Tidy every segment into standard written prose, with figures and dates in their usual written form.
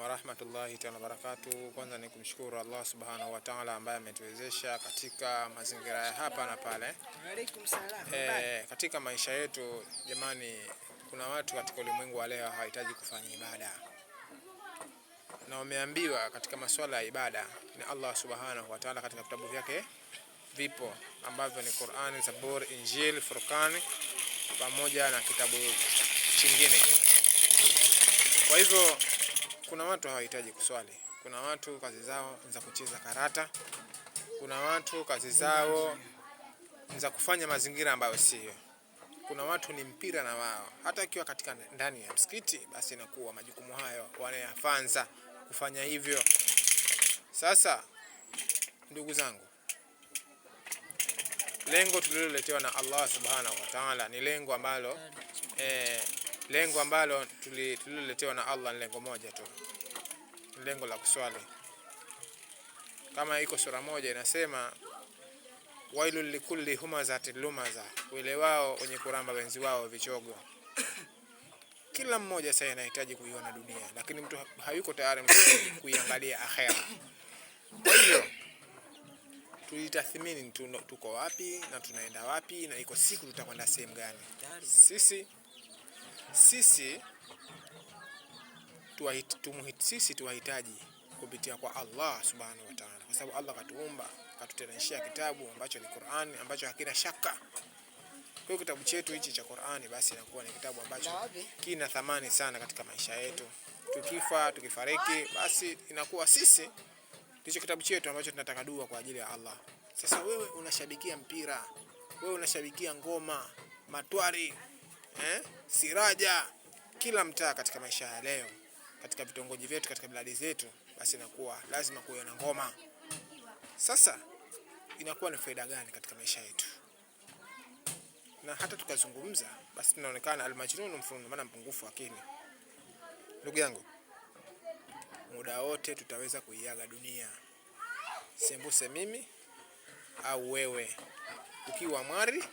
Wa rahmatullahi ta'ala barakatuh. Kwanza ni kumshukuru Allah subhanahu wa ta'ala ambaye ametuwezesha katika mazingira ya hapa na pale. Waalaikum salaam. Katika maisha yetu jamani, kuna watu katika ulimwengu wa leo hawahitaji kufanya ibada, na wameambiwa katika masuala ya ibada ni Allah subhanahu wa ta'ala katika vitabu vyake vipo ambavyo ni Qur'an, Zabur, Injil, Furqan pamoja na kitabu kingine. Kwa hivyo kuna watu hawahitaji kuswali, kuna watu kazi zao ni za kucheza karata, kuna watu kazi zao ni za kufanya mazingira ambayo sio, kuna watu ni mpira na wao. Hata ikiwa katika ndani ya msikiti, basi inakuwa majukumu hayo wanayafanza kufanya hivyo. Sasa ndugu zangu, lengo tuliloletewa na Allah subhanahu wa ta'ala ni lengo ambalo tuliloletewa na Allah ni lengo moja tu, lengo la kuswali. Kama iko sura moja inasema wailul likulli humazatil lumaza, wale wao wenye kuramba wenzi wao vichogo. Kila mmoja sasa anahitaji kuiona dunia, lakini mtu hayuko tayari kuiangalia akhera. Kwa hiyo tulitathmini tuko wapi na tunaenda wapi, na iko siku tutakwenda sehemu gani. Sisi tuwahitaji kupitia kwa Allah subhanahu wa ta'ala, kwa sababu Allah katuumba, katuteremshia kitabu ambacho ni Qur'an, ambacho hakina shaka. Kwa hiyo kitabu chetu hichi cha Qur'an basi inakuwa ni kitabu ambacho kina thamani sana katika maisha yetu. Tukifariki basi inakuwa sisi ndicho kitabu chetu ambacho tunataka dua kwa ajili ya Allah. Sasa wewe unashabikia mpira, wewe unashabikia ngoma, matwari, siraja, kila mtaa katika maisha ya leo, katika vitongoji vyetu, katika biladi zetu, basi inakuwa lazima kuwe na ngoma. Sasa inakuwa ni faida gani katika maisha yetu? Na hata tukazungumza basi tunaonekana almajnun mfunu, maana mpungufu akili. Ndugu yangu, muda wote tutaweza kuiaga dunia, sembuse mimi au wewe, ukiwa mwari,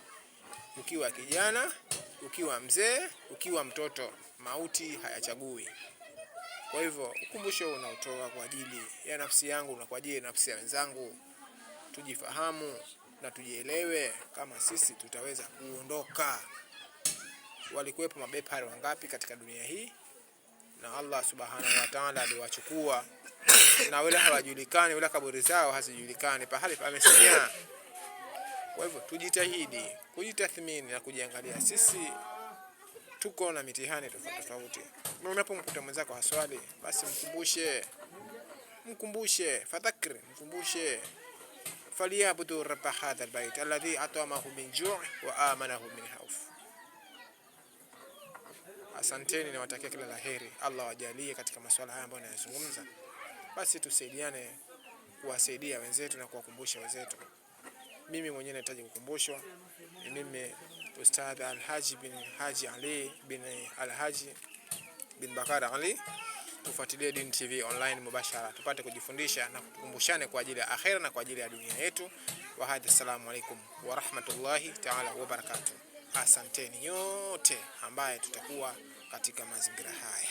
ukiwa kijana, ukiwa mzee, ukiwa mtoto, mauti hayachagui. Kwa hivyo ukumbusho unaotoa kwa ajili ya nafsi yangu na kwa ajili ya nafsi ya wenzangu, tujifahamu na tujielewe kama sisi tutaweza kuondoka. Walikuwepo mabepari wangapi katika dunia hii, na Allah subhanahu wa ta'ala aliwachukua, na wala hawajulikani, wala kaburi zao hazijulikani, pahali pamesinya. Kwa hivyo tujitahidi kujitathmini na kujiangalia, sisi tuko na mitihani tofauti. Unapomkuta mwenzako haswali, basi mkumbushe, fadhakir, mkumbushe, faliyabudu rabb hadha albayt alladhi at'amahu min ju' wa amanahu min khawf. Asanteni na watakia kila laheri. Allah wajalie katika masuala haya ambayo ninayazungumza, basi tusaidiane kuwasaidia wenzetu na kuwakumbusha wenzetu. Mimi mwenyewe nahitaji kukumbushwa. Mimi Ustadh Alhaji bin Haji Ali bin Alhaji bin Bakar Ali. Tufuatilie Dini TV online mubashara, tupate kujifundisha na kukumbushane kwa ajili ya akhera na kwa ajili ya dunia yetu. Wa hadha, assalamu alaikum wa rahmatullahi ta'ala wa barakatuh. Asanteni nyote ambaye tutakuwa katika mazingira haya.